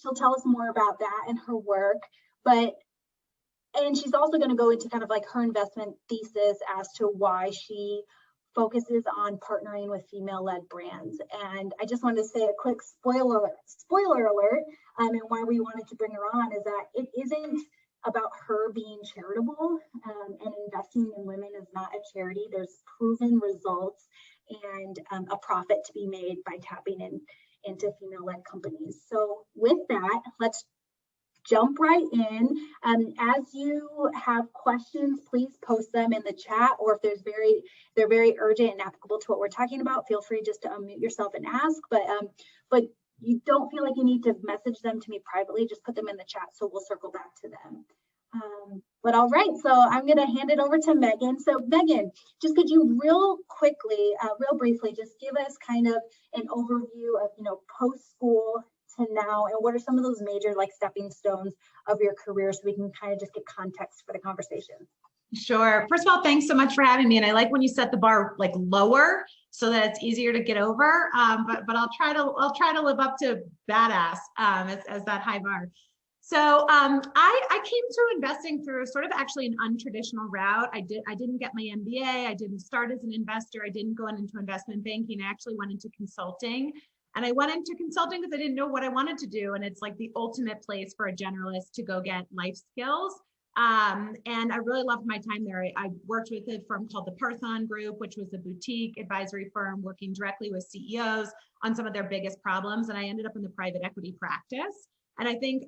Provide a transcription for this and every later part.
She'll tell us more about that and her work, and she's also going to go into kind of like her investment thesis as to why she focuses on partnering with female-led brands. And I just wanted to say a quick spoiler alert, and why we wanted to bring her on is that it isn't about her being charitable, and investing in women is not a charity. There's proven results and a profit to be made by tapping into female-led companies. So with that, let's jump right in. As you have questions, please post them in the chat, or if they're very urgent and applicable to what we're talking about, feel free just to unmute yourself and ask. But you don't feel like you need to message them to me privately, just put them in the chat so we'll circle back to them. But all right, so I'm going to hand it over to Megan. So Megan, just could you real briefly, just give us kind of an overview of, post-school to now, and what are some of those major like stepping stones of your career, so we can kind of just get context for the conversation. Sure. First of all, thanks so much for having me. And I like when you set the bar like lower so that it's easier to get over. But I'll try to live up to badass as that high bar. So I came to investing through sort of actually an untraditional route. I didn't get my MBA. I didn't start as an investor. I didn't go into investment banking. I actually went into consulting. And I went into consulting because I didn't know what I wanted to do. And it's like the ultimate place for a generalist to go get life skills. And I really loved my time there. I worked with a firm called the Parthon Group, which was a boutique advisory firm working directly with CEOs on some of their biggest problems. And I ended up in the private equity practice. And I think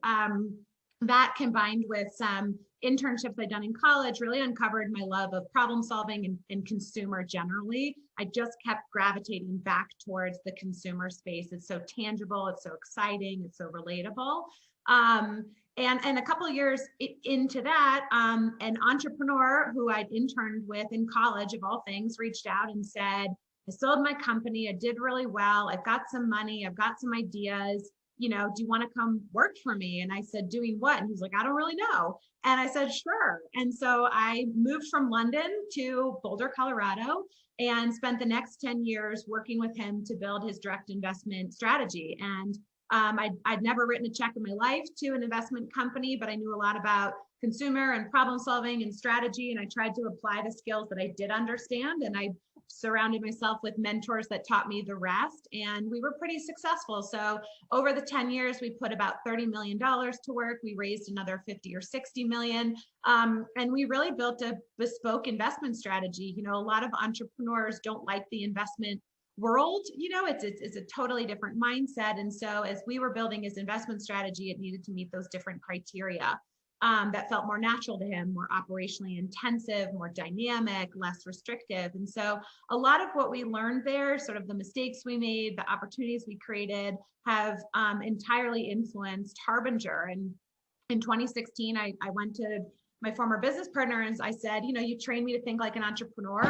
that combined with some internships I'd done in college really uncovered my love of problem solving and consumer generally. I just kept gravitating back towards the consumer space. It's so tangible, it's so exciting, it's so relatable. And a couple of years into that, an entrepreneur who I'd interned with in college, of all things, reached out and said, I sold my company, I did really well, I've got some money, I've got some ideas, do you want to come work for me? And I said, doing what? And he's like, I don't really know. And I said, sure. And so I moved from London to Boulder, Colorado, and spent the next 10 years working with him to build his direct investment strategy. And I'd never written a check in my life to an investment company, but I knew a lot about consumer and problem solving and strategy. And I tried to apply the skills that I did understand. And I surrounded myself with mentors that taught me the rest. And we were pretty successful. So over the 10 years, we put about $30 million to work. We raised another 50 or 60 million. And we really built a bespoke investment strategy. A lot of entrepreneurs don't like the investment world, it's a totally different mindset. And so as we were building his investment strategy, it needed to meet those different criteria that felt more natural to him, more operationally intensive, more dynamic, less restrictive. And so a lot of what we learned there, sort of the mistakes we made, the opportunities we created, have entirely influenced Harbinger. And in 2016, I went to my former business partner and I said, you trained me to think like an entrepreneur.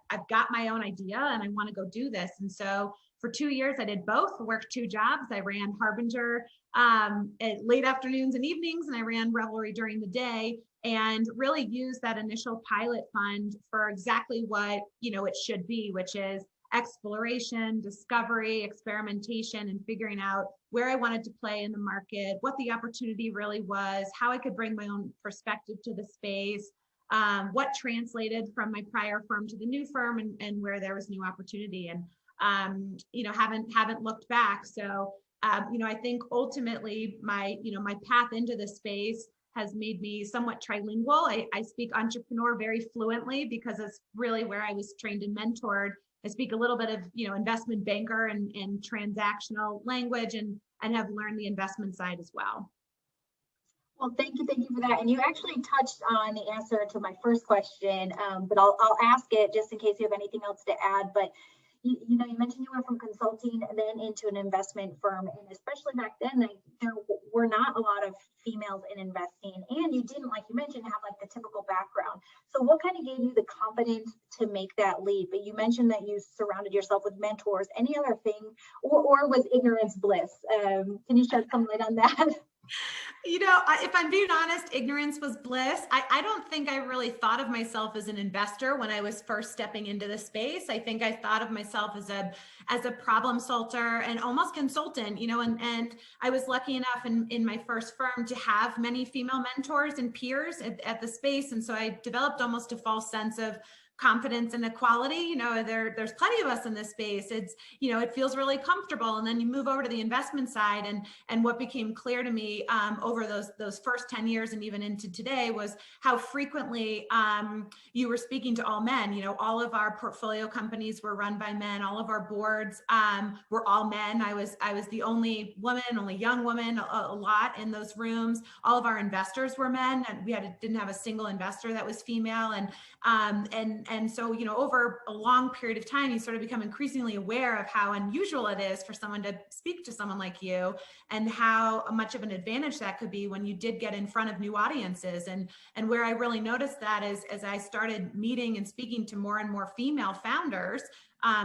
I've got my own idea and I want to go do this. And so for 2 years, I did both. I worked 2 jobs. I ran Harbinger at late afternoons and evenings, and I ran Revelry during the day, and really used that initial pilot fund for exactly what it should be, which is exploration, discovery, experimentation, and figuring out where I wanted to play in the market, what the opportunity really was, how I could bring my own perspective to the space, what translated from my prior firm to the new firm, and where there was new opportunity. And haven't looked back. So I think ultimately my path into the space has made me somewhat trilingual. I speak entrepreneur very fluently because it's really where I was trained and mentored. I speak a little bit of investment banker and transactional language, and have learned the investment side as well. Well, thank you for that. And you actually touched on the answer to my first question, but I'll ask it just in case you have anything else to add. But you mentioned you went from consulting and then into an investment firm, and especially back then, there were not a lot of females in investing, and you didn't, like you mentioned, have like the typical background. So what kind of gave you the confidence to make that leap? But you mentioned that you surrounded yourself with mentors. Any other thing, or was ignorance bliss? Can you shed some light on that? If I'm being honest, ignorance was bliss. I don't think I really thought of myself as an investor when I was first stepping into the space. I think I thought of myself as a problem solver and almost consultant, and I was lucky enough in my first firm to have many female mentors and peers at the space. And so I developed almost a false sense of confidence and equality. There's plenty of us in this space. It feels really comfortable. And then you move over to the investment side, and what became clear to me over those first 10 years and even into today was how frequently you were speaking to all men. All of our portfolio companies were run by men. All of our boards were all men. I was the only woman, only young woman, a lot in those rooms. All of our investors were men, and we didn't have a single investor that was female. And so, over a long period of time, you sort of become increasingly aware of how unusual it is for someone to speak to someone like you, and how much of an advantage that could be when you did get in front of new audiences. And where I really noticed that is as I started meeting and speaking to more and more female founders,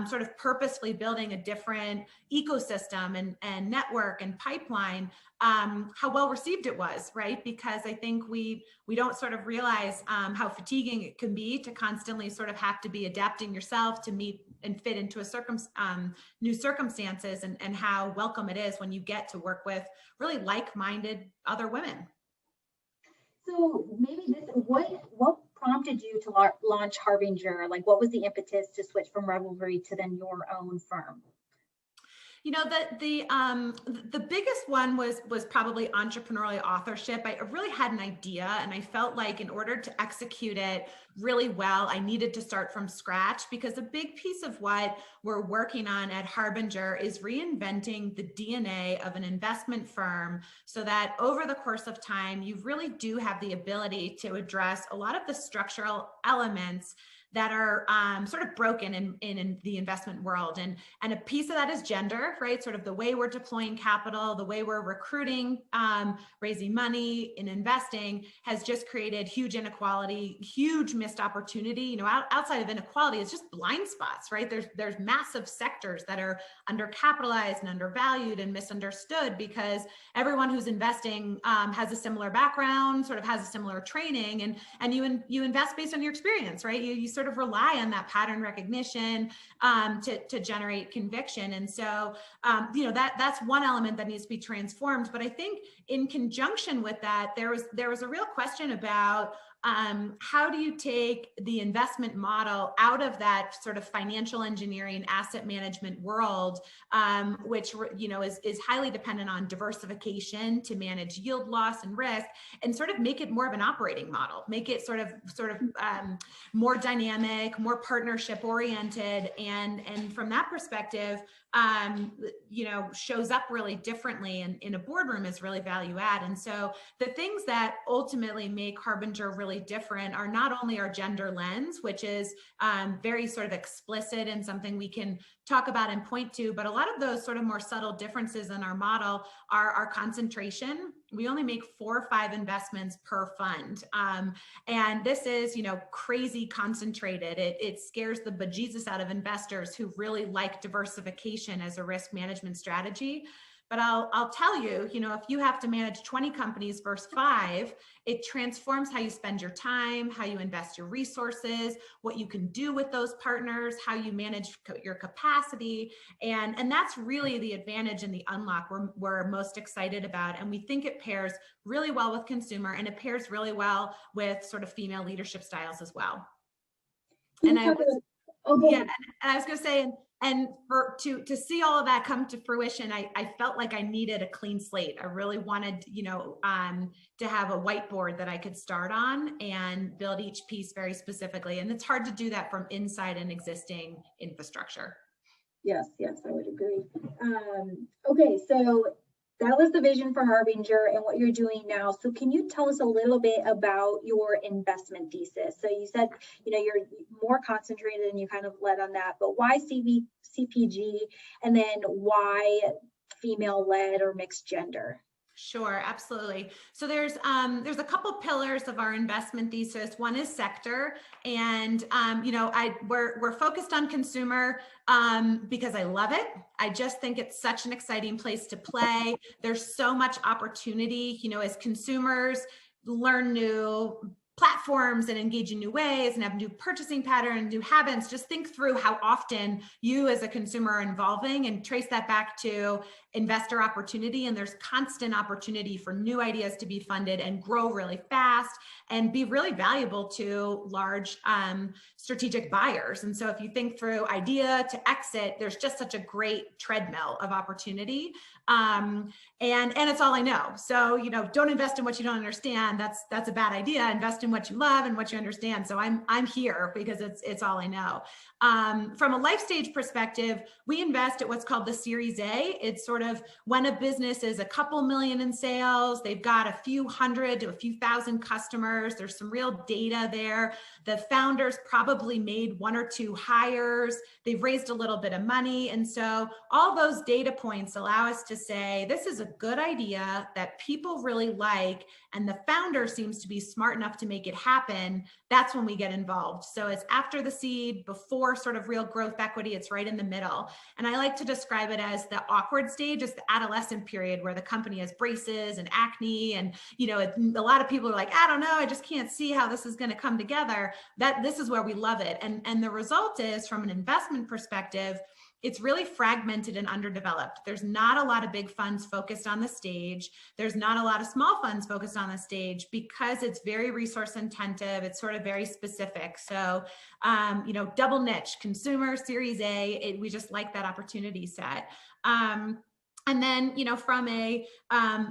sort of purposefully building a different ecosystem and network and pipeline, how well received it was, right? Because I think we don't sort of realize how fatiguing it can be to constantly sort of have to be adapting yourself to meet and fit into new circumstances, and how welcome it is when you get to work with really like-minded other women. So maybe what prompted you to launch Harbinger? Like, what was the impetus to switch from Revelry to then your own firm? The biggest one was probably entrepreneurial authorship. I really had an idea, and I felt like in order to execute it really well, I needed to start from scratch, because a big piece of what we're working on at Harbinger is reinventing the DNA of an investment firm, so that over the course of time, you really do have the ability to address a lot of the structural elements that are sort of broken in the investment world. And a piece of that is gender, right? Sort of the way we're deploying capital, the way we're recruiting, raising money in investing has just created huge inequality, huge missed opportunity. Outside of inequality, it's just blind spots, right? There's massive sectors that are undercapitalized and undervalued and misunderstood, because everyone who's investing has a similar background, sort of has a similar training, and you invest based on your experience, right? You sort of rely on that pattern recognition to generate conviction. And so, that's one element that needs to be transformed. But I think in conjunction with that, there was a real question about how do you take the investment model out of that sort of financial engineering, asset management world, which is highly dependent on diversification to manage yield loss and risk, and sort of make it more of an operating model, make it sort of more dynamic, more partnership oriented, and from that perspective, shows up really differently in a boardroom is really value add. And so the things that ultimately make Harbinger really different are not only our gender lens, which is very sort of explicit and something we can talk about and point to, but a lot of those sort of more subtle differences in our model are our concentration. We only make 4 or 5 investments per fund. And this is, crazy concentrated. It scares the bejesus out of investors who really like diversification as a risk management strategy. But I'll tell you, if you have to manage 20 companies versus 5, it transforms how you spend your time, how you invest your resources, what you can do with those partners, how you manage your capacity. And that's really the advantage and the unlock we're most excited about. And we think it pairs really well with consumer, and it pairs really well with sort of female leadership styles as well. And I was going to say, and to see all of that come to fruition, I felt like I needed a clean slate. I really wanted, to have a whiteboard that I could start on and build each piece very specifically. And it's hard to do that from inside an existing infrastructure. Yes, I would agree. Okay, so that was the vision for Harbinger and what you're doing now. So can you tell us a little bit about your investment thesis? So you said, you're more concentrated and you kind of led on that, but why CPG, and then why female led or mixed gender? Sure, absolutely. So there's a couple pillars of our investment thesis. One is sector, and we're focused on consumer because I love it. I just think it's such an exciting place to play. There's so much opportunity, as consumers learn new platforms and engage in new ways and have new purchasing patterns, new habits. Just think through how often you as a consumer are involving and trace that back to investor opportunity. And there's constant opportunity for new ideas to be funded and grow really fast and be really valuable to large strategic buyers. And so if you think through idea to exit, there's just such a great treadmill of opportunity. And it's all I know. So, don't invest in what you don't understand. That's a bad idea. Invest in what you love and what you understand. So I'm here because it's all I know. From a life stage perspective, we invest at what's called the Series A. It's sort of when a business is a couple million in sales, they've got a few hundred to a few thousand customers. There's some real data there. The founders probably made one or two hires. They've raised a little bit of money. And so all those data points allow us to say, this is a good idea that people really like, and the founder seems to be smart enough to make it happen. That's when we get involved. So it's after the seed, before sort of real growth equity, it's right in the middle. And I like to describe it as the awkward stage, is the adolescent period where the company has braces and acne. And, a lot of people are like, I don't know, I just can't see how this is going to come together. This is where we love it. And the result is, from an investment perspective, it's really fragmented and underdeveloped. There's not a lot of big funds focused on the stage. There's not a lot of small funds focused on the stage because it's very resource intensive. It's sort of very specific. So, double niche, consumer, Series A, we just like that opportunity set. And then, from a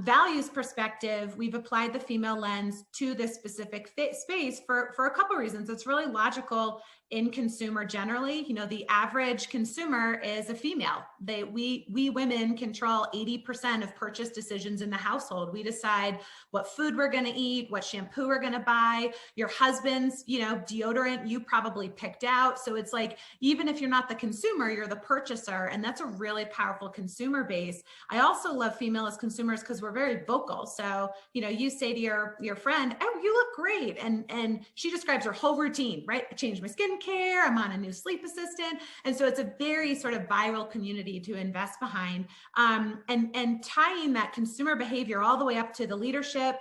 values perspective, we've applied the female lens to this specific space for a couple of reasons. It's really logical in consumer generally. The average consumer is a female. We women control 80% of purchase decisions in the household. We decide what food we're going to eat, what shampoo we're going to buy. Your husband's, deodorant you probably picked out. So it's like, even if you're not the consumer, you're the purchaser, and that's a really powerful consumer base. I also love female as consumers because we're very vocal. So, you say to your friend, oh, you look great. And she describes her whole routine, right? I changed my skincare. I'm on a new sleep assistant. And so it's a very sort of viral community to invest behind. And tying that consumer behavior all the way up to the leadership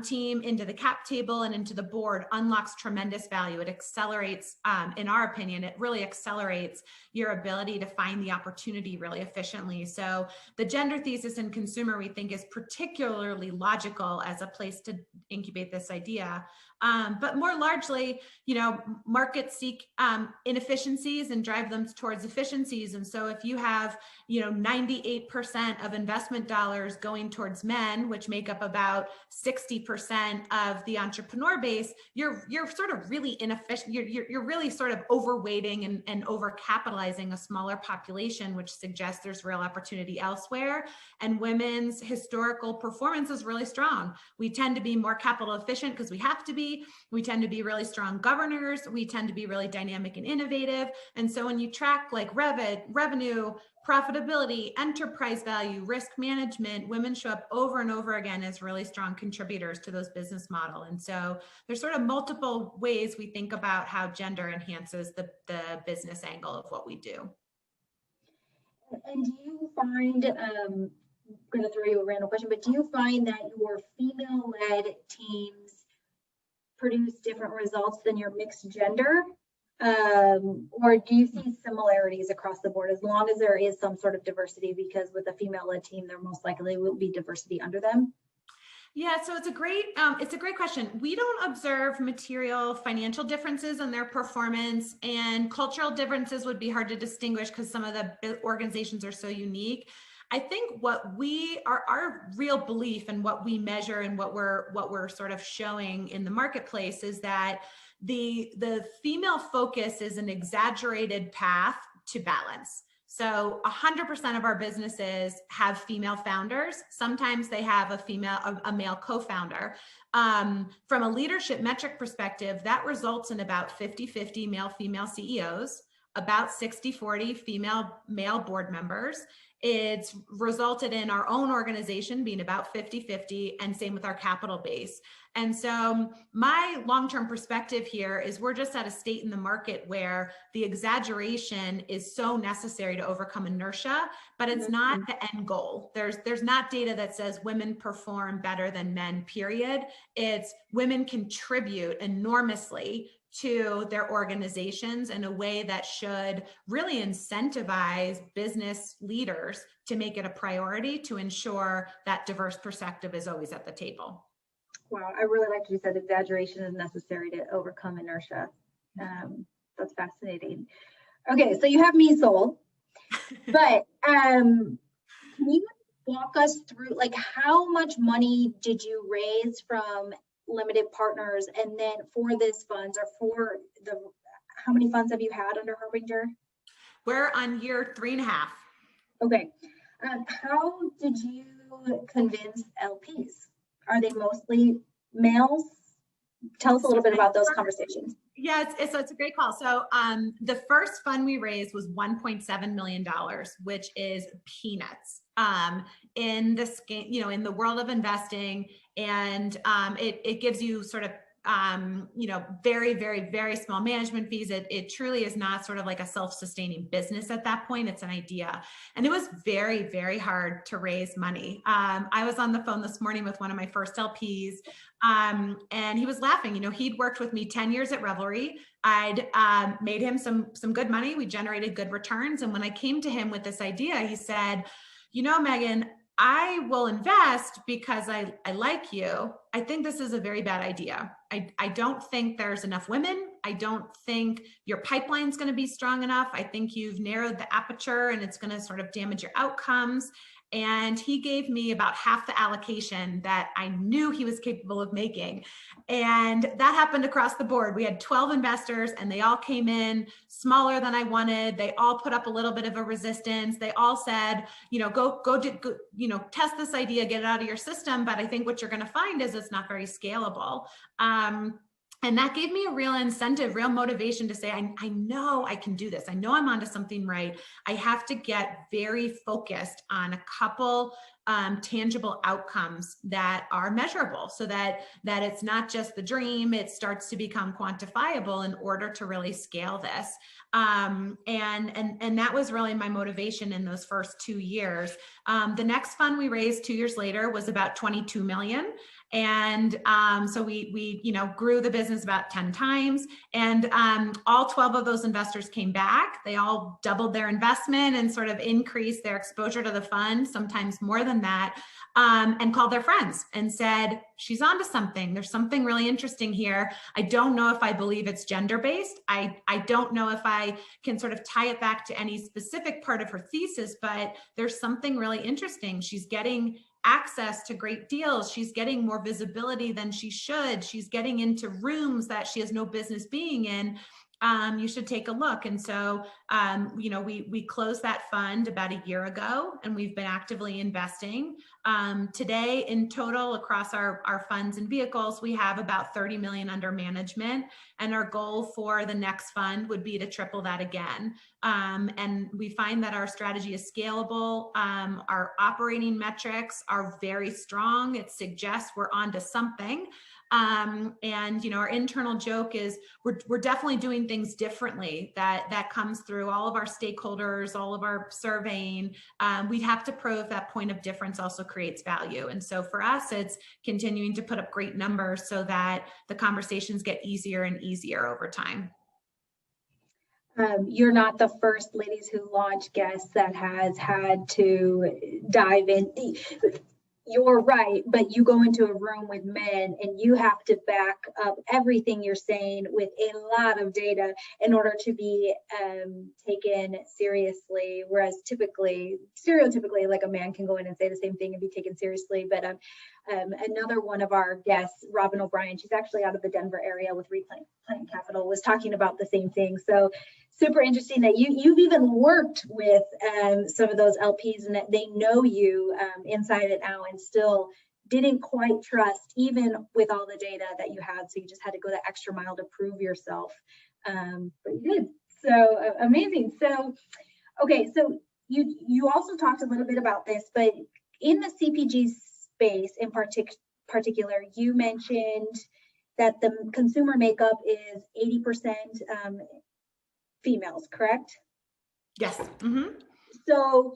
team, into the cap table and into the board unlocks tremendous value. It accelerates, in our opinion, it really accelerates your ability to find the opportunity really efficiently. So the gender thesis in consumer, we think, is particularly logical as a place to incubate this idea. But more largely, markets seek inefficiencies and drive them towards efficiencies. And so if you have, 98% of investment dollars going towards men, which make up about 60% of the entrepreneur base, you're sort of really inefficient. You're really sort of overweighting and overcapitalizing a smaller population, which suggests there's real opportunity elsewhere. And women's historical performance is really strong. We tend to be more capital efficient because we have to be. We tend to be really strong governors. We tend to be really dynamic and innovative. And so when you track like revenue, profitability, enterprise value, risk management, women show up over and over again as really strong contributors to those business model. And so there's sort of multiple ways we think about how gender enhances the business angle of what we do. And do you find, I'm going to throw you a random question, but do you find that your female-led teams produce different results than your mixed gender? Or do you see similarities across the board, as long as there is some sort of diversity? Because with a female-led team, there most likely will be diversity under them. Yeah, so it's a great question. We don't observe material financial differences in their performance, and cultural differences would be hard to distinguish because some of the organizations are so unique. I think our real belief and what we measure and what we're sort of showing in the marketplace is that the female focus is an exaggerated path to balance. So 100% of our businesses have female founders. Sometimes they have a male co-founder. From a leadership metric perspective, that results in about 50-50 male-female CEOs, about 60-40 female-male board members, It's resulted in our own organization being about 50-50, and same with our capital base. And so my long-term perspective here is we're just at a state in the market where the exaggeration is so necessary to overcome inertia, but it's not the end goal. There's not data that says women perform better than men, period. It's women contribute enormously to their organizations in a way that should really incentivize business leaders to make it a priority to ensure that diverse perspective is always at the table. Wow, I really liked you said exaggeration is necessary to overcome inertia. That's fascinating. Okay, so you have me sold, but can you walk us through, like, how much money did you raise from limited partners, and then for this funds, or for the, how many funds have you had under Harbinger? We're on year 3.5. Okay, how did you convince LPs? Are they mostly males? Tell us a little bit about those conversations. Yeah, it's a great call. So the first fund we raised was $1.7 million, which is peanuts in this, in the world of investing. And it gives you sort of very, very, very small management fees. It truly is not sort of like a self-sustaining business at that point. It's an idea. And it was very, very hard to raise money. I was on the phone this morning with one of my first LPs, and he was laughing. He'd worked with me 10 years at Revelry. I'd made him some good money. We generated good returns. And when I came to him with this idea, he said, Megan, I will invest because I like you. I think this is a very bad idea. I don't think there's enough women. I don't think your pipeline's going to be strong enough. I think you've narrowed the aperture and it's going to sort of damage your outcomes. And he gave me about half the allocation that I knew he was capable of making. And that happened across the board. We had 12 investors and they all came in smaller than I wanted. They all put up a little bit of a resistance. They all said, go test this idea, get it out of your system. But I think what you're going to find is it's not very scalable. And that gave me a real incentive, real motivation to say, I know I can do this. I know I'm onto something right. I have to get very focused on a couple tangible outcomes that are measurable so that it's not just the dream, it starts to become quantifiable in order to really scale this. And that was really my motivation in those first 2 years. The next fund we raised 2 years later was about 22 million. And so we grew the business about 10 times, and all 12 of those investors came back. They all doubled their investment and sort of increased their exposure to the fund, sometimes more than that, and called their friends and said, she's onto something. There's something really interesting here. I don't know if I believe it's gender-based. I don't know if I can sort of tie it back to any specific part of her thesis, but there's something really interesting. She's getting access to great deals. She's getting more visibility than she should. She's getting into rooms that she has no business being in. You should take a look. And so, we closed that fund about a year ago, and we've been actively investing. Today, in total, across our funds and vehicles, we have about 30 million under management. And our goal for the next fund would be to triple that again. And we find that our strategy is scalable. Our operating metrics are very strong. It suggests we're onto something. And our internal joke is we're definitely doing things differently. That comes through all of our stakeholders, all of our surveying. We'd have to prove that point of difference also creates value. And so for us, it's continuing to put up great numbers so that the conversations get easier and easier over time. You're not the first Ladies Who Launch guest that has had to dive in. You're right, but you go into a room with men and you have to back up everything you're saying with a lot of data in order to be taken seriously. Whereas stereotypically, like a man can go in and say the same thing and be taken seriously. But another one of our guests, Robin O'Brien, she's actually out of the Denver area with Replant Capital, was talking about the same thing. So super interesting that you've even worked with some of those LPs and that they know you inside and out, and still didn't quite trust, even with all the data that you had. So you just had to go the extra mile to prove yourself, but you did. So amazing. So okay, so you also talked a little bit about this, but in the CPG space in particular, you mentioned that the consumer makeup is 80% females, correct? Yes. Mm-hmm. So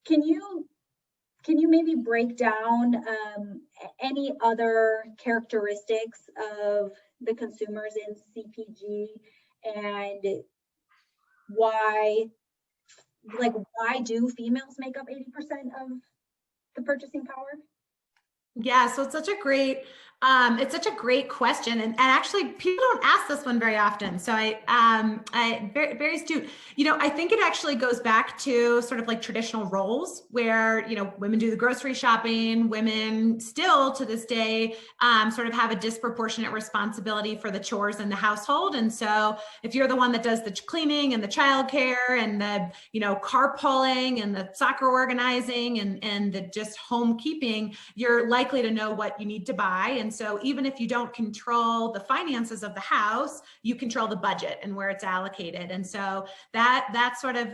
can you maybe break down any other characteristics of the consumers in CPG and why do females make up 80% of the purchasing power? Yeah, so it's such a great question, and actually people don't ask this one very often. So I very, very astute. I think it actually goes back to sort of like traditional roles where women do the grocery shopping. Women still to this day sort of have a disproportionate responsibility for the chores in the household, and so if you're the one that does the cleaning and the childcare and the carpooling and the soccer organizing and the just home keeping, you're likely to know what you need to buy. And so even if you don't control the finances of the house, you control the budget and where it's allocated. And so that sort of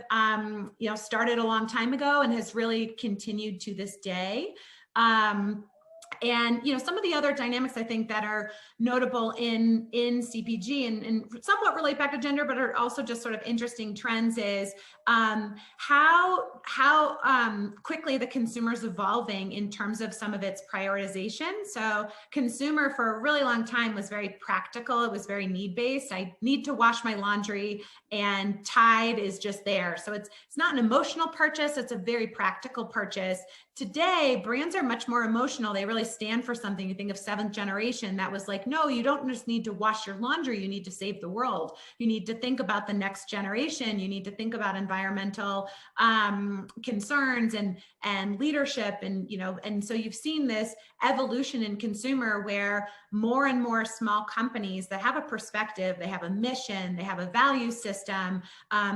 started a long time ago and has really continued to this day. And some of the other dynamics I think that are notable in CPG and somewhat relate back to gender, but are also just sort of interesting trends is how quickly the consumer is evolving in terms of some of its prioritization. So consumer for a really long time was very practical. It was very need-based. I need to wash my laundry and Tide is just there. So it's not an emotional purchase. It's a very practical purchase. Today, brands are much more emotional. They really stand for something. You think of Seventh Generation, that was like, no, you don't just need to wash your laundry. You need to save the world. You need to think about the next generation. You need to think about environmental concerns and leadership. And so you've seen this evolution in consumer where more and more small companies that have a perspective, they have a mission, they have a value system,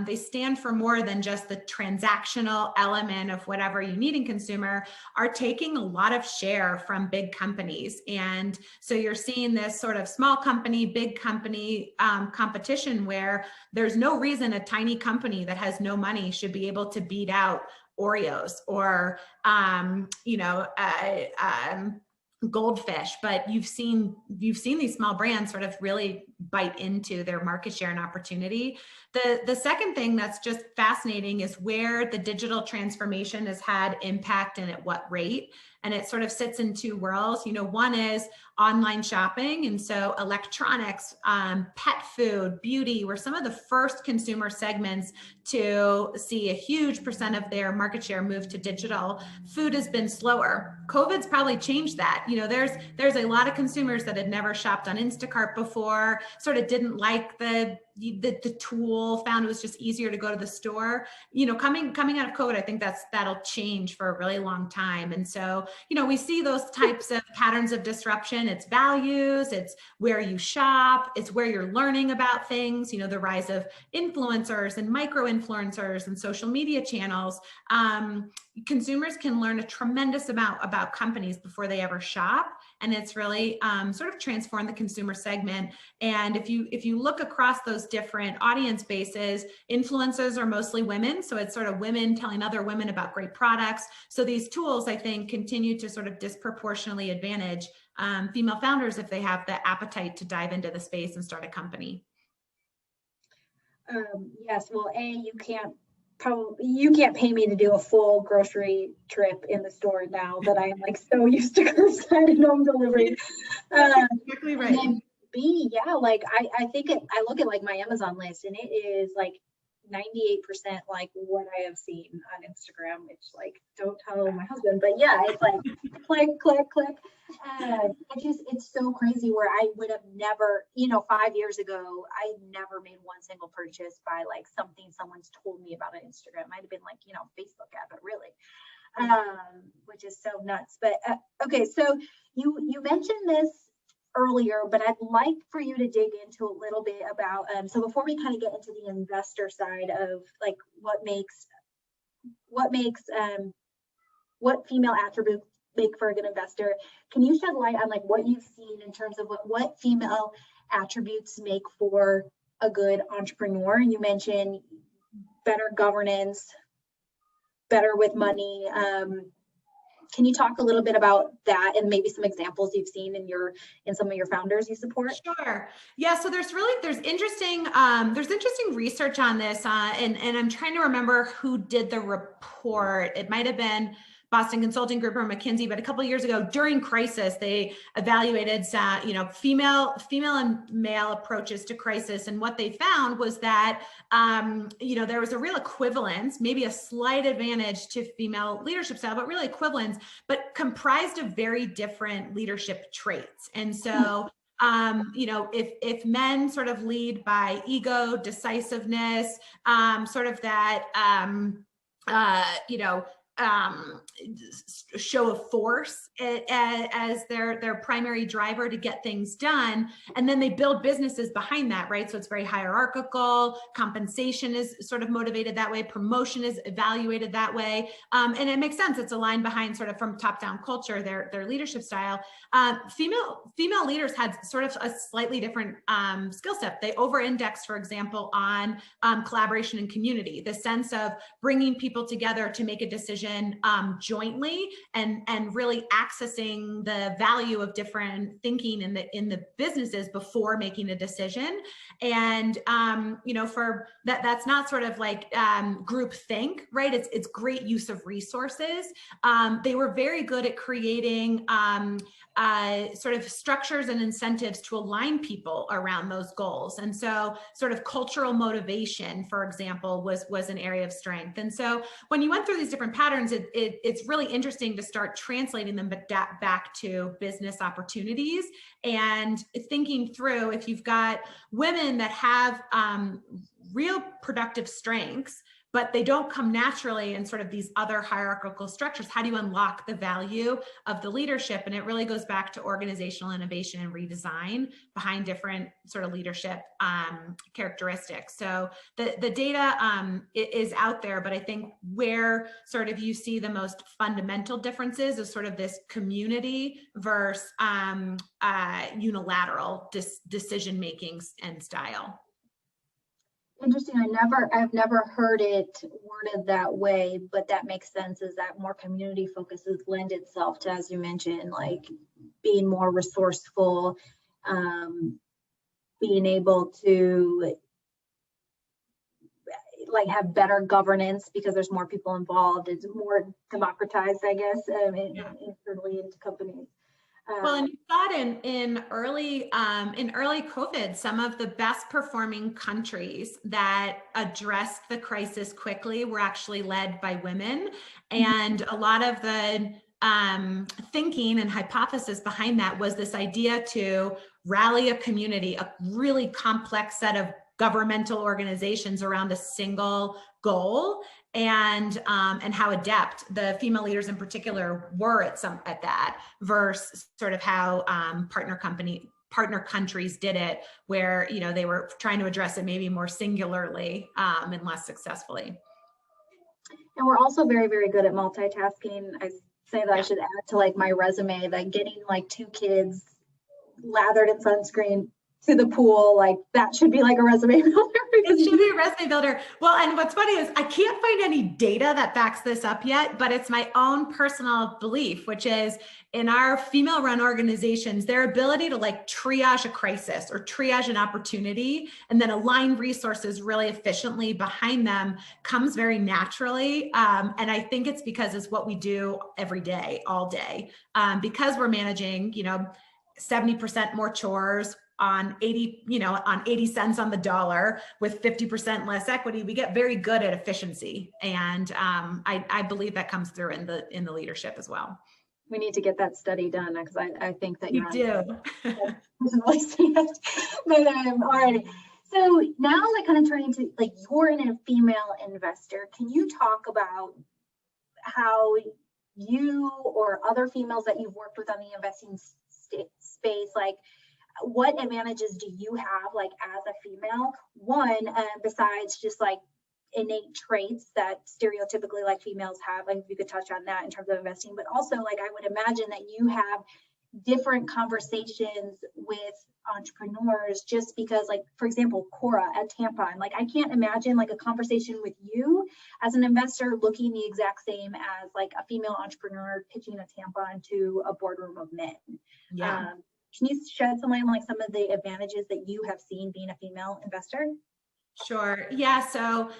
they stand for more than just the transactional element of whatever you need in consumer, are taking a lot of share from big companies. And so you're seeing this sort of small company, big company competition where there's no reason a tiny company that has no money should be able to beat out Oreos or, Goldfish, but you've seen these small brands sort of really bite into their market share and opportunity. The second thing that's just fascinating is where the digital transformation has had impact and at what rate. And it sort of sits in two worlds. One is online shopping. And so electronics, pet food, beauty were some of the first consumer segments to see a huge percent of their market share move to digital. Food has been slower. COVID's probably changed that. There's a lot of consumers that had never shopped on Instacart before, sort of didn't like the tool, found it was just easier to go to the store. Coming out of COVID, I think that'll change for a really long time. And so, we see those types of patterns of disruption. It's values, it's where you shop, it's where you're learning about things, the rise of influencers and micro-influencers and social media channels. Consumers can learn a tremendous amount about companies before they ever shop. And it's really sort of transformed the consumer segment. And if you look across those different audience bases, influencers are mostly women. So it's sort of women telling other women about great products. So these tools, I think, continue to sort of disproportionately advantage female founders if they have the appetite to dive into the space and start a company. Yes, well, you can't pay me to do a full grocery trip in the store now that I'm like so used to curbside and home delivery. Exactly right. And B, yeah, like I think I look at like my Amazon list and it is like 98% like what I have seen on Instagram, which like don't tell my husband, but yeah, it's like click, click, click. It's so crazy where I would have never, 5 years ago, I never made one single purchase by like something someone's told me about on Instagram. Might have been like, Facebook ad, but really, which is so nuts. But okay, so you mentioned this earlier, but I'd like for you to dig into a little bit about, so before we kind of get into the investor side of like what female attributes make for a good investor, can you shed light on like what you've seen in terms of what female attributes make for a good entrepreneur? You mentioned better governance, better with money. Can you talk a little bit about that and maybe some examples you've seen in some of your founders you support? Sure. Yeah. So there's interesting research on this, and I'm trying to remember who did the report. It might have been Boston Consulting Group or McKinsey, but a couple of years ago during crisis, they evaluated, female and male approaches to crisis. And what they found was that, there was a real equivalence, maybe a slight advantage to female leadership style, but really equivalence, but comprised of very different leadership traits. And so, if men sort of lead by ego, decisiveness, sort of that, show of force as their primary driver to get things done. And then they build businesses behind that, right? So it's very hierarchical. Compensation is sort of motivated that way. Promotion is evaluated that way. And it makes sense. It's aligned behind sort of from top-down culture, their leadership style. Female leaders had sort of a slightly different skill set. They over-indexed, for example, on collaboration and community, the sense of bringing people together to make a decision jointly and really accessing the value of different thinking in the businesses before making a decision. And for that's not sort of like group think, right? It's great use of resources. They were very good at creating sort of structures and incentives to align people around those goals. And so sort of cultural motivation, for example, was an area of strength. And so when you went through these different patterns, it's really interesting to start translating them back to business opportunities and thinking through, if you've got women that have real productive strengths, but they don't come naturally in sort of these other hierarchical structures, how do you unlock the value of the leadership? And it really goes back to organizational innovation and redesign behind different sort of leadership characteristics. So the data is out there, but I think where sort of you see the most fundamental differences is sort of this community versus unilateral decision-making and style. Interesting. I've never heard it worded that way, but that makes sense, is that more community focuses lend itself to, as you mentioned, like being more resourceful, being able to like have better governance because there's more people involved. It's more democratized, I guess, internally into companies. Well, and you thought in early COVID, some of the best performing countries that addressed the crisis quickly were actually led by women. And a lot of the thinking and hypothesis behind that was this idea to rally a community, a really complex set of governmental organizations around a single goal, and how adept the female leaders in particular were at that versus sort of how partner countries did it, where they were trying to address it maybe more singularly and less successfully. And we're also very, very good at multitasking. I say that I should add to like my resume, like getting like 2 kids lathered in sunscreen to the pool, like that should be like a resume builder. It should be a resume builder. Well, and what's funny is I can't find any data that backs this up yet, but it's my own personal belief, which is in our female-run organizations, their ability to like triage a crisis or triage an opportunity and then align resources really efficiently behind them comes very naturally. And I think it's because it's what we do every day, all day, because we're managing, 70% more chores on 80 cents on the dollar with 50% less equity. We get very good at efficiency. And I believe that comes through in the leadership as well. We need to get that study done because I think that you do. But alrighty. So now like kind of turning to like you're in a female investor. Can you talk about how you or other females that you've worked with on the investing space, like what advantages do you have like as a female, one, besides just like innate traits that stereotypically like females have, like if you could touch on that in terms of investing, but also like I would imagine that you have different conversations with entrepreneurs, just because, like, for example, Cora at Tampon, like, I can't imagine like a conversation with you as an investor looking the exact same as like a female entrepreneur pitching a tampon to a boardroom of men. Yeah. Can you shed some light on like some of the advantages that you have seen being a female investor? Sure. Yeah. So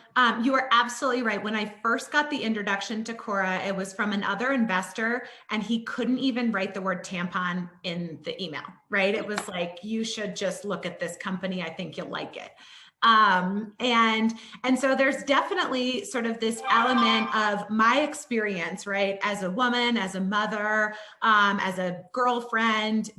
you are absolutely right. When I first got the introduction to Cora, it was from another investor, and he couldn't even write the word tampon in the email, right? It was like, you should just look at this company. I think you'll like it. And so there's definitely sort of this element of my experience, right? As a woman, as a mother, as a girlfriend,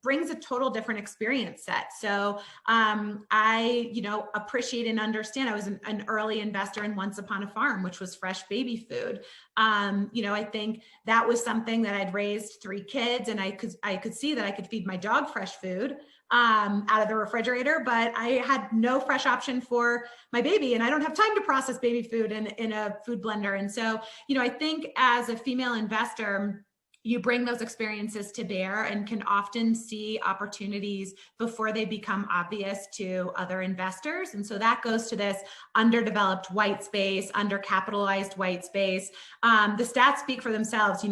brings a total different experience set. So I, appreciate and understand. I was an early investor in Once Upon a Farm, which was fresh baby food. I think that was something that I'd raised 3 kids, and I could see that I could feed my dog fresh food out of the refrigerator, but I had no fresh option for my baby, and I don't have time to process baby food in a food blender. And so, I think as a female investor, you bring those experiences to bear and can often see opportunities before they become obvious to other investors. And so that goes to this underdeveloped white space, undercapitalized white space. The stats speak for themselves.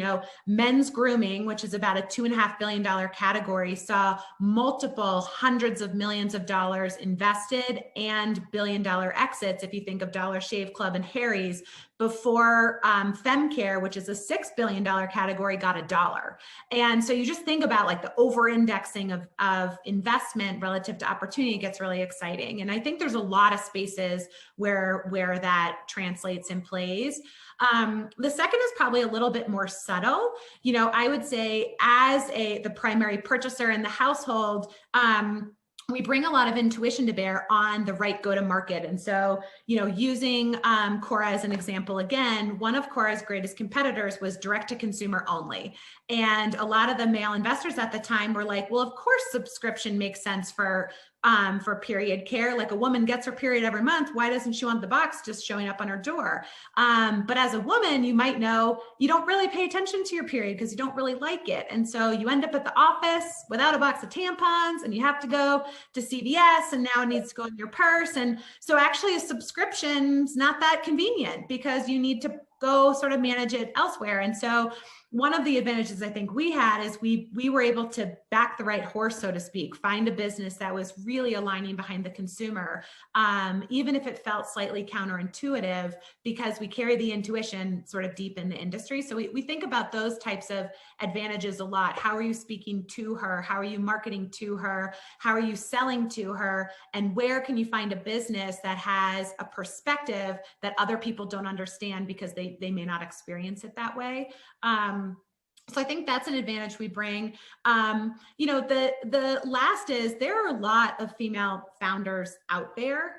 Men's grooming, which is about a $2.5 billion category, saw multiple hundreds of millions of dollars invested and billion-dollar exits, if you think of Dollar Shave Club and Harry's, before FemCare, which is a $6 billion category, got $1. And so you just think about like the over-indexing of investment relative to opportunity gets really exciting. And I think there's a lot of spaces where that translates and plays. The second is probably a little bit more subtle. I would say as the primary purchaser in the household, we bring a lot of intuition to bear on the right go-to-market. And so, using Cora as an example, again, one of Cora's greatest competitors was direct-to-consumer only. And a lot of the male investors at the time were like, well, of course, subscription makes sense for period care. Like, a woman gets her period every month. Why doesn't she want the box just showing up on her door? But as a woman, you might know you don't really pay attention to your period because you don't really like it. And so you end up at the office without a box of tampons, and you have to go to CVS, and now it needs to go in your purse. And so actually a subscription's not that convenient because you need to go sort of manage it elsewhere. And so one of the advantages I think we had is we were able to back the right horse, so to speak, find a business that was really aligning behind the consumer, even if it felt slightly counterintuitive, because we carry the intuition sort of deep in the industry. So we think about those types of advantages a lot. How are you speaking to her? How are you marketing to her? How are you selling to her? And where can you find a business that has a perspective that other people don't understand because they may not experience it that way? So I think that's an advantage we bring. The last is there are a lot of female founders out there.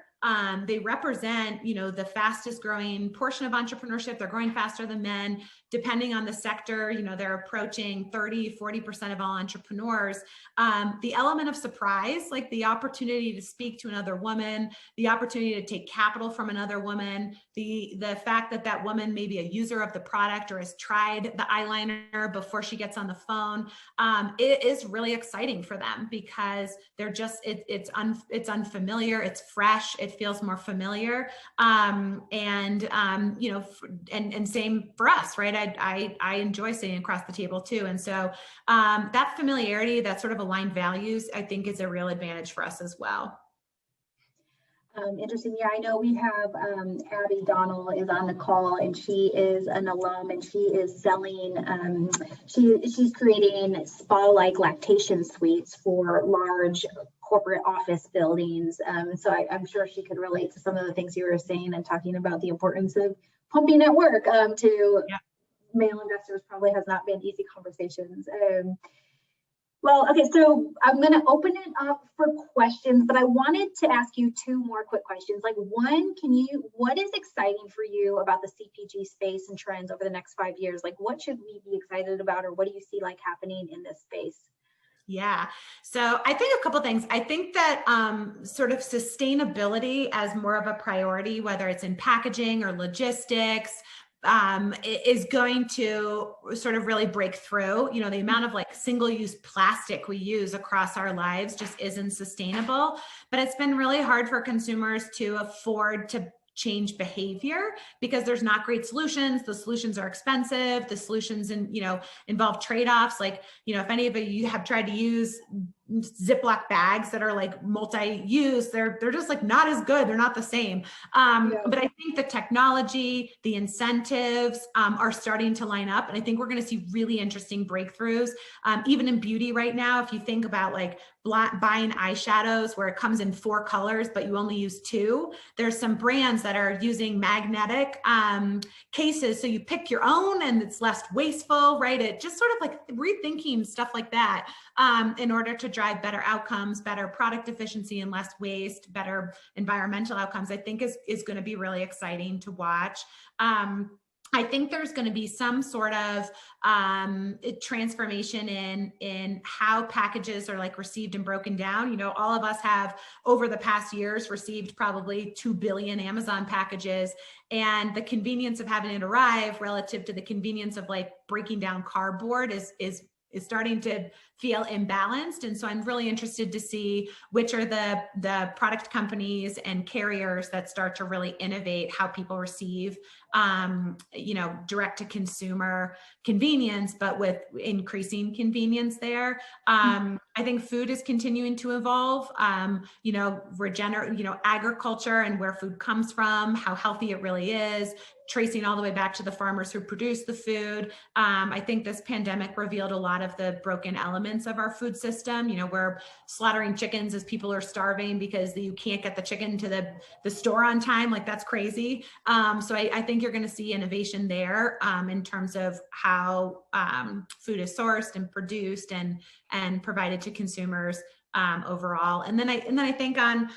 They represent, the fastest growing portion of entrepreneurship. They're growing faster than men. Depending on the sector, they're approaching 30, 40% of all entrepreneurs. The element of surprise, like the opportunity to speak to another woman, the opportunity to take capital from another woman, the fact that woman may be a user of the product or has tried the eyeliner before she gets on the phone, it is really exciting for them because they're just, it's unfamiliar, it's fresh, it feels more familiar. And same for us, right? I enjoy sitting across the table too. And so that familiarity, that sort of aligned values, I think is a real advantage for us as well. Interesting. Yeah, I know we have Abby Donnell is on the call, and she is an alum, and she is selling, she's creating spa-like lactation suites for large corporate office buildings. So I'm sure she could relate to some of the things you were saying and talking about the importance of pumping at work to male investors. Probably has not been easy conversations. Well, okay, so I'm going to open it up for questions, but I wanted to ask you 2 more quick questions. Like, one, what is exciting for you about the CPG space and trends over the next 5 years? Like, what should we be excited about, or what do you see like happening in this space? Yeah. So I think a couple of things. I think that sort of sustainability as more of a priority, whether it's in packaging or logistics, is going to sort of really break through. You know, the amount of like single-use plastic we use across our lives just isn't sustainable, but it's been really hard for consumers to afford to change behavior because there's not great solutions. The solutions are expensive. The solutions involve trade-offs. Like, if any of you have tried to use Ziploc bags that are like multi-use, they're just like not as good. They're not the same. But I think the technology, the incentives are starting to line up. And I think we're going to see really interesting breakthroughs. Even in beauty right now, if you think about like buying eyeshadows where it comes in 4 colors, but you only use 2, there's some brands that are using magnetic cases. So you pick your own and it's less wasteful, right? It just sort of like rethinking stuff like that in order to drive better outcomes, better product efficiency and less waste, better environmental outcomes, I think is going to be really exciting to watch. I think there's going to be some sort of transformation in how packages are like received and broken down. All of us have over the past years received probably 2 billion Amazon packages, and the convenience of having it arrive relative to the convenience of like breaking down cardboard is starting to feel imbalanced. And so I'm really interested to see which are the product companies and carriers that start to really innovate how people receive, direct to consumer convenience, but with increasing convenience there. I think food is continuing to evolve, agriculture and where food comes from, how healthy it really is, tracing all the way back to the farmers who produce the food. I think this pandemic revealed a lot of the broken elements of our food system. We're slaughtering chickens as people are starving because you can't get the chicken to the store on time. Like, that's crazy. So I think you're going to see innovation there in terms of how food is sourced and produced and provided to consumers overall. And then I think on,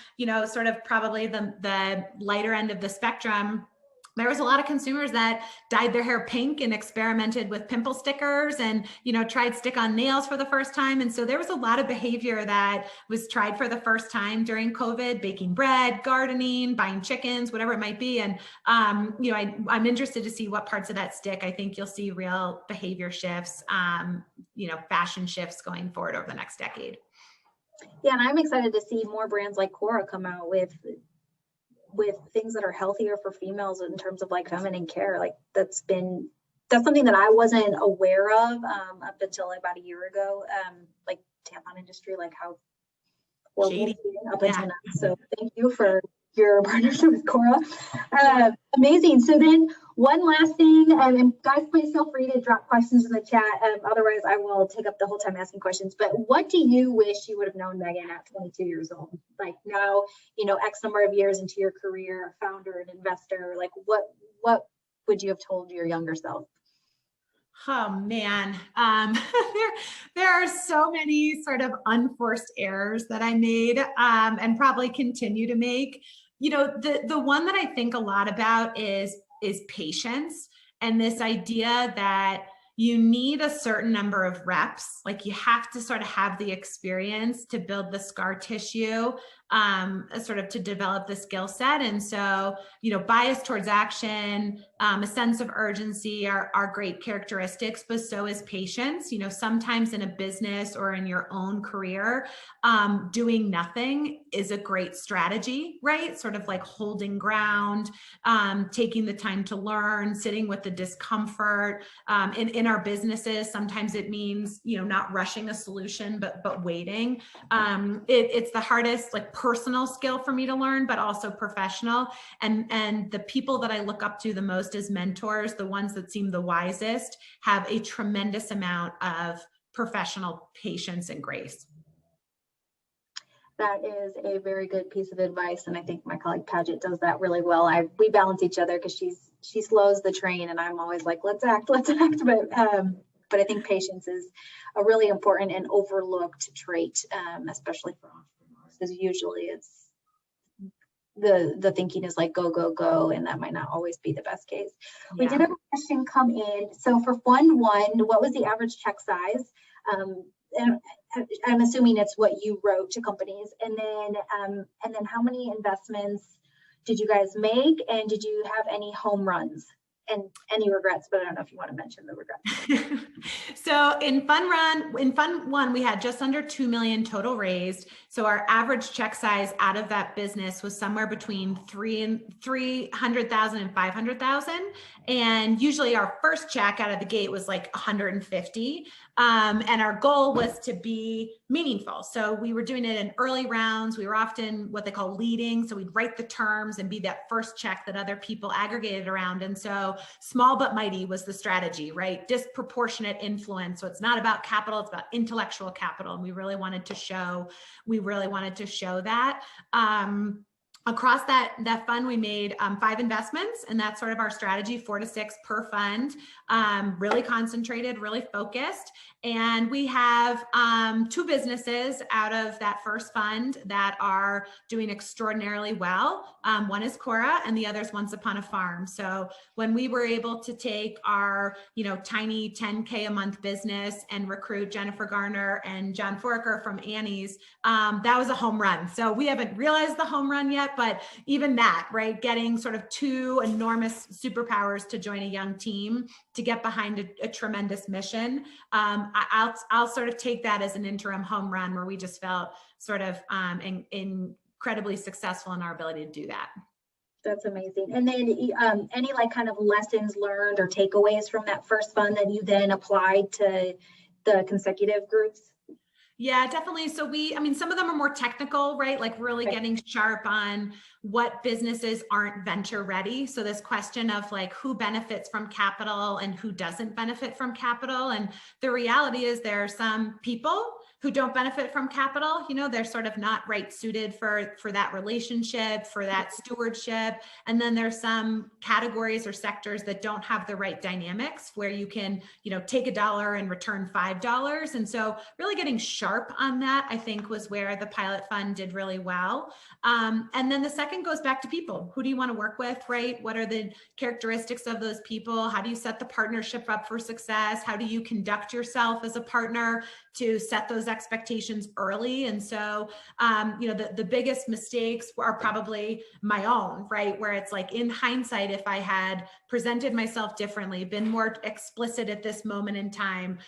sort of probably the lighter end of the spectrum, there was a lot of consumers that dyed their hair pink and experimented with pimple stickers and, tried stick-on nails for the first time. And so there was a lot of behavior that was tried for the first time during COVID, baking bread, gardening, buying chickens, whatever it might be. And, I'm interested to see what parts of that stick. I think you'll see real behavior shifts, fashion shifts going forward over the next decade. Yeah, and I'm excited to see more brands like Cora come out with things that are healthier for females in terms of like feminine care. Like that's something that I wasn't aware of up until about a year ago. Like tampon industry, like how horrible it's been up until now. So thank you for your partnership with Cora. Amazing. So then one last thing, and guys, please feel free to drop questions in the chat. Otherwise, I will take up the whole time asking questions. But what do you wish you would have known, Megan, at 22 years old? Like now, X number of years into your career, founder and investor, like what would you have told your younger self? Oh man, there are so many sort of unforced errors that I made and probably continue to make. The one that I think a lot about is patience, and this idea that you need a certain number of reps. Like you have to sort of have the experience to build the scar tissue, sort of to develop the skill set. And so, bias towards action, a sense of urgency are great characteristics, but so is patience. Sometimes in a business or in your own career, doing nothing is a great strategy, right? Sort of like holding ground, taking the time to learn, sitting with the discomfort. In our businesses, sometimes it means, not rushing a solution, but waiting. It's the hardest, like personal skill for me to learn, but also professional. And the people that I look up to the most as mentors, the ones that seem the wisest, have a tremendous amount of professional patience and grace. That is a very good piece of advice. And I think my colleague Paget does that really well. We balance each other because she slows the train and I'm always like, let's act. But I think patience is a really important and overlooked trait, especially for entrepreneurs, because usually it's the thinking is like go, go, go, and that might not always be the best case. Yeah. We did have a question come in. So for Fund 1, what was the average check size? And I'm assuming it's what you wrote to companies. And then how many investments did you guys make? And did you have any home runs? and any regrets, but I don't know if you want to mention the regrets. So in fund one, we had just under 2 million total raised. So our average check size out of that business was somewhere between 300,000 and 500,000. And usually our first check out of the gate was like 150. And our goal was to be meaningful. So we were doing it in early rounds. We were often what they call leading. So we'd write the terms and be that first check that other people aggregated around. And so small but mighty was the strategy, right? Disproportionate influence. So it's not about capital, it's about intellectual capital. And we really wanted to show that. Across that fund, we made 5 investments, and that's sort of our strategy, 4 to 6 per fund, really concentrated, really focused. And we have 2 businesses out of that first fund that are doing extraordinarily well. One is Cora, and the other is Once Upon a Farm. So when we were able to take our, tiny 10K a month business and recruit Jennifer Garner and John Forker from Annie's, that was a home run. So we haven't realized the home run yet, but even that, right? Getting sort of 2 enormous superpowers to join a young team to get behind a tremendous mission. I'll sort of take that as an interim home run where we just felt sort of incredibly successful in our ability to do that. That's amazing. And then any like kind of lessons learned or takeaways from that first fund that you then applied to the consecutive groups? Yeah, definitely. So some of them are more technical, right? Like really getting sharp on what businesses aren't venture ready. So this question of like who benefits from capital and who doesn't benefit from capital. And the reality is there are some people who don't benefit from capital. They're sort of not right suited for that relationship, for that stewardship. And then there's some categories or sectors that don't have the right dynamics where you can, take $1 and return $5. And so really getting sharp on that, I think, was where the pilot fund did really well. And then the second goes back to people. Who do you want to work with, right? What are the characteristics of those people? How do you set the partnership up for success? How do you conduct yourself as a partner to set those expectations early? And so, the biggest mistakes are probably my own, right? Where it's like in hindsight, if I had presented myself differently, been more explicit at this moment in time,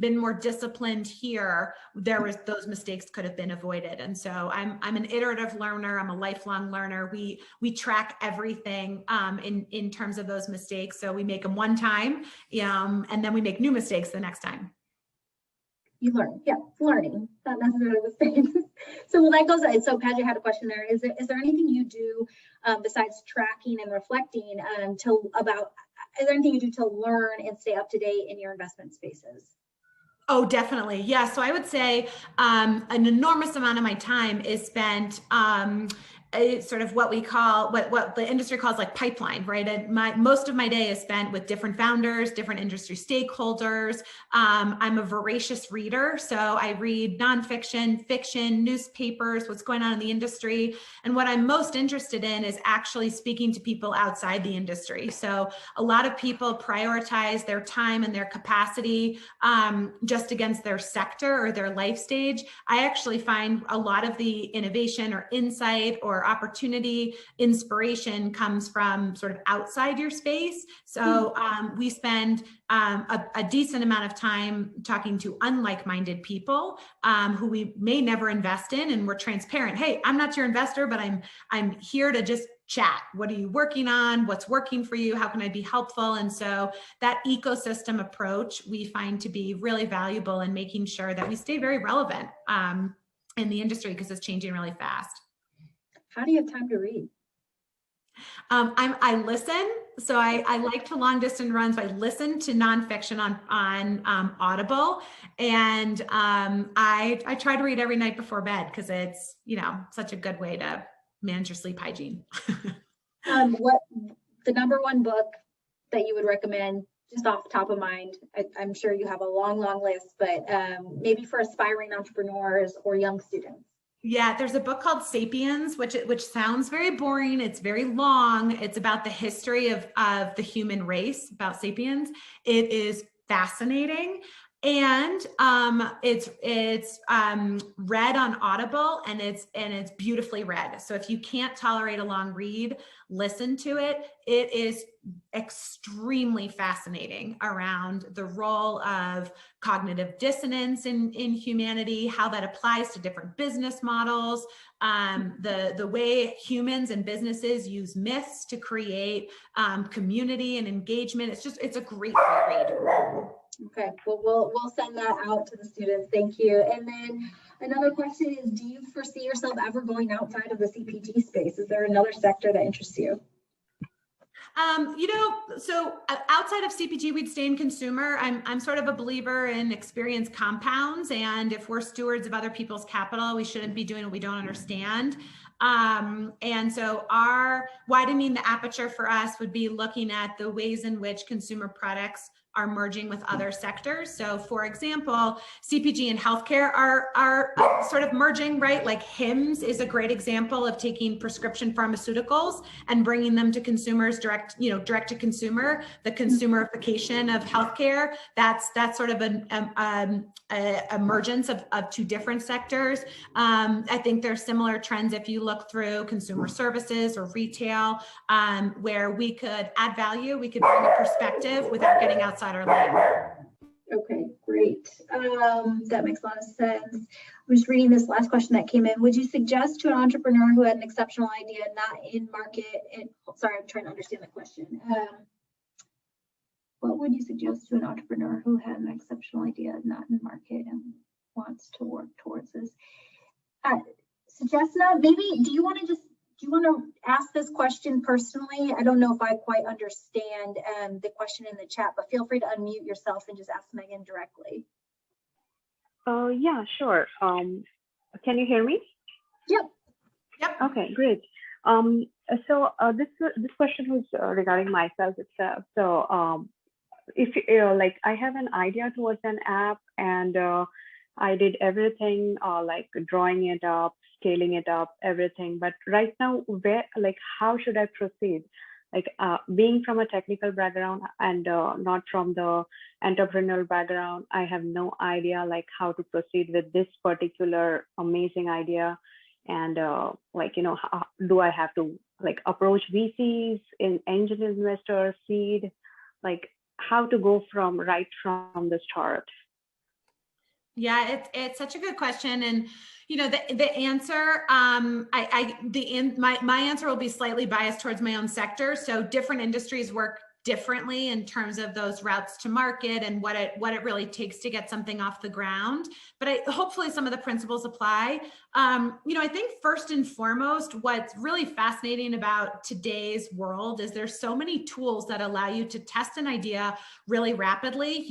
been more disciplined here, those mistakes could have been avoided. And so I'm an iterative learner. I'm a lifelong learner. We track everything in terms of those mistakes. So we make them one time, and then we make new mistakes the next time. You learn, yeah, it's learning, not necessarily mistakes. So that goes. So Paget had a question there. Is there anything you do besides tracking and reflecting is there anything you do to learn and stay up to date in your investment spaces? Oh, definitely. Yeah. So I would say an enormous amount of my time is spent sort of what the industry calls like pipeline, right? And most of my day is spent with different founders, different industry stakeholders. I'm a voracious reader. So I read nonfiction, fiction, newspapers, what's going on in the industry. And what I'm most interested in is actually speaking to people outside the industry. So a lot of people prioritize their time and their capacity just against their sector or their life stage. I actually find a lot of the innovation or insight or opportunity, inspiration comes from sort of outside your space. So we spend a decent amount of time talking to unlike-minded people who we may never invest in, and we're transparent. Hey, I'm not your investor, but I'm here to just chat. What are you working on? What's working for you? How can I be helpful? And so that ecosystem approach we find to be really valuable in making sure that we stay very relevant in the industry because it's changing really fast. How do you have time to read? I listen. So I like to long distance runs. So I listen to nonfiction on Audible, and I try to read every night before bed because it's such a good way to manage your sleep hygiene. What the number one book that you would recommend, just off the top of mind? I'm sure you have a long list, but maybe for aspiring entrepreneurs or young students. Yeah, there's a book called Sapiens, which sounds very boring. It's very long. It's about the history of the human race, about sapiens. It is fascinating. And it's read on Audible, and it's beautifully read. So if you can't tolerate a long read, listen to it. It is extremely fascinating around the role of cognitive dissonance in humanity, how that applies to different business models, the way humans and businesses use myths to create community and engagement. It's a great read. Okay, well, we'll send that out to the students. Thank you. And then another question is, do you foresee yourself ever going outside of the CPG space? Is there another sector that interests you? So outside of CPG, we'd stay in consumer. I'm sort of a believer in experience compounds. And if we're stewards of other people's capital, we shouldn't be doing what we don't understand. And so widening the aperture for us would be looking at the ways in which consumer products are merging with other sectors. So for example, CPG and healthcare are sort of merging, right? Like Hims is a great example of taking prescription pharmaceuticals and bringing them to consumers direct to consumer, the consumerification of healthcare. That's sort of an emergence of two different sectors. I think there's similar trends if you look through consumer services or retail, where we could add value, we could bring a perspective without getting outside our lane. Okay, great. That makes a lot of sense. I'm just reading this last question that came in. Would you suggest to an entrepreneur who had an exceptional idea, not in market, sorry, I'm trying to understand the question. What would you suggest to an entrepreneur who had an exceptional idea, not in market, and wants to work towards this? Suggest maybe, do you want to ask this question personally? I don't know if I quite understand the question in the chat, but feel free to unmute yourself and just ask Megan directly. Yeah, sure. Can you hear me? Yep. Okay, great. So this question was regarding myself itself. So if like I have an idea towards an app, and I did everything like drawing it up, scaling it up, everything. But right now, how should I proceed? Like being from a technical background and not from the entrepreneurial background, I have no idea like how to proceed with this particular amazing idea. And how do I have to like approach VCs, angel investors, seed, like how to go from the start? Yeah, it's such a good question. And, the answer, my answer will be slightly biased towards my own sector. So different industries work differently in terms of those routes to market and what it really takes to get something off the ground. But hopefully some of the principles apply. I think first and foremost, what's really fascinating about today's world is there's so many tools that allow you to test an idea really rapidly.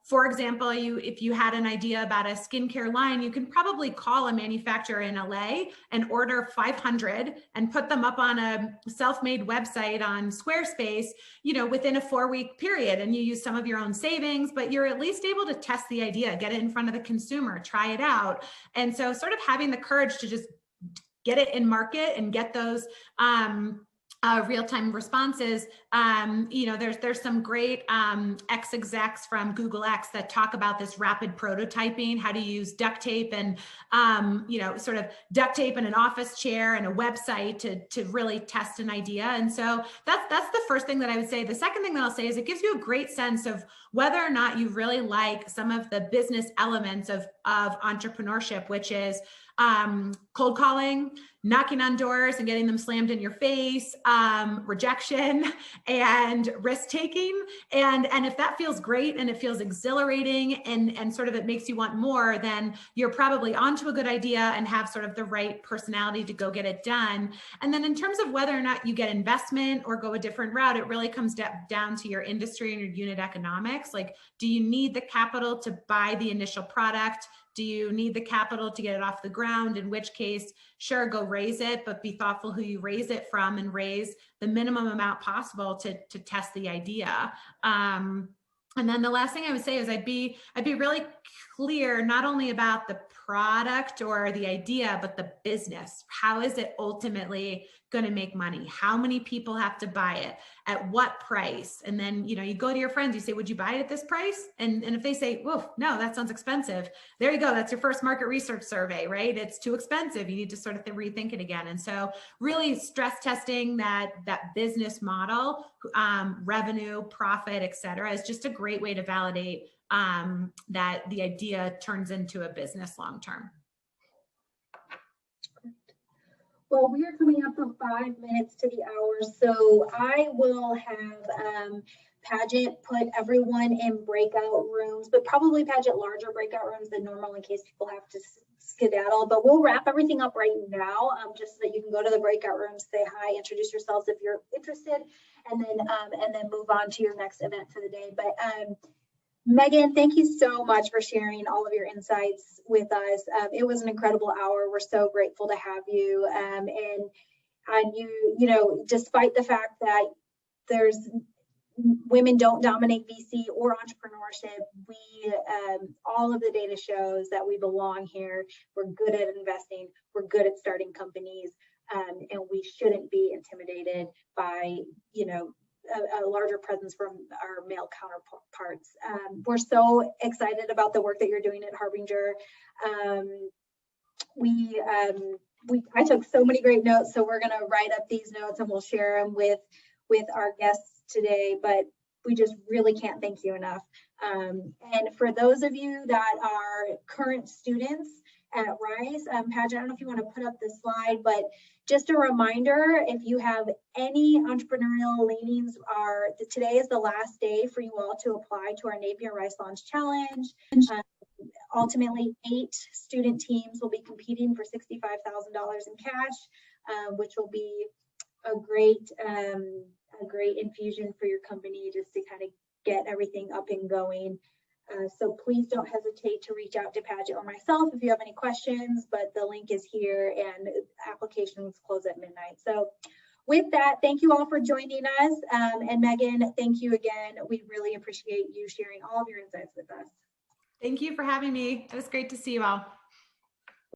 For example, if you had an idea about a skincare line, you can probably call a manufacturer in LA and order 500 and put them up on a self-made website on Squarespace, within a 4-week period. And you use some of your own savings, but you're at least able to test the idea, get it in front of the consumer, try it out. And so sort of having the courage to just get it in market and get those real-time responses. There's some great ex-execs from Google X that talk about this rapid prototyping, how to use duct tape and, sort of duct tape in an office chair and a website to really test an idea. And so that's the first thing that I would say. The second thing that I'll say is it gives you a great sense of whether or not you really like some of the business elements of entrepreneurship, which is cold calling, knocking on doors and getting them slammed in your face, rejection, and risk taking. And if that feels great and it feels exhilarating and sort of it makes you want more, then you're probably onto a good idea and have sort of the right personality to go get it done. And then in terms of whether or not you get investment or go a different route, it really comes down to your industry and your unit economics. Like, do you need the capital to buy the initial product? Do you need the capital to get it off the ground? In which case, sure, go raise it, but be thoughtful who you raise it from and raise the minimum amount possible to test the idea. And then the last thing I would say is I'd be really clear not only about the product or the idea, but the business. How is it ultimately going to make money? How many people have to buy it? At what price? And then, you know, you go to your friends, you say, would you buy it at this price? And if they say, woof, no, that sounds expensive. There you go. That's your first market research survey, right? It's too expensive. You need to sort of rethink it again. And so really stress testing that business model, revenue, profit, et cetera, is just a great way to validate that the idea turns into a business long-term. Well, we are coming up on 5 minutes to the hour, so I will have Paget put everyone in breakout rooms, but probably Paget larger breakout rooms than normal in case people have to skedaddle. But we'll wrap everything up right now, just so that you can go to the breakout rooms, say hi, introduce yourselves if you're interested, and then move on to your next event for the day. But Megan, thank you so much for sharing all of your insights with us. It was an incredible hour. We're so grateful to have you. And you know, despite the fact that women don't dominate VC or entrepreneurship, we all of the data shows that we belong here. We're good at investing. We're good at starting companies, and we shouldn't be intimidated by, you know, a larger presence from our male counterparts. We're so excited about the work that you're doing at Harbinger. I took so many great notes, so we're going to write up these notes and we'll share them with our guests today, but we just really can't thank you enough. And for those of you that are current students at Rice, Paget, I don't know if you want to put up this slide, but just a reminder, if you have any entrepreneurial leanings, today is the last day for you all to apply to our Napier Rice Launch Challenge. Ultimately, 8 student teams will be competing for $65,000 in cash, which will be a great infusion for your company just to kind of get everything up and going. So please don't hesitate to reach out to Paget or myself if you have any questions, but the link is here and applications close at midnight. So with that, thank you all for joining us. And Megan, thank you again. We really appreciate you sharing all of your insights with us. Thank you for having me. It was great to see you all.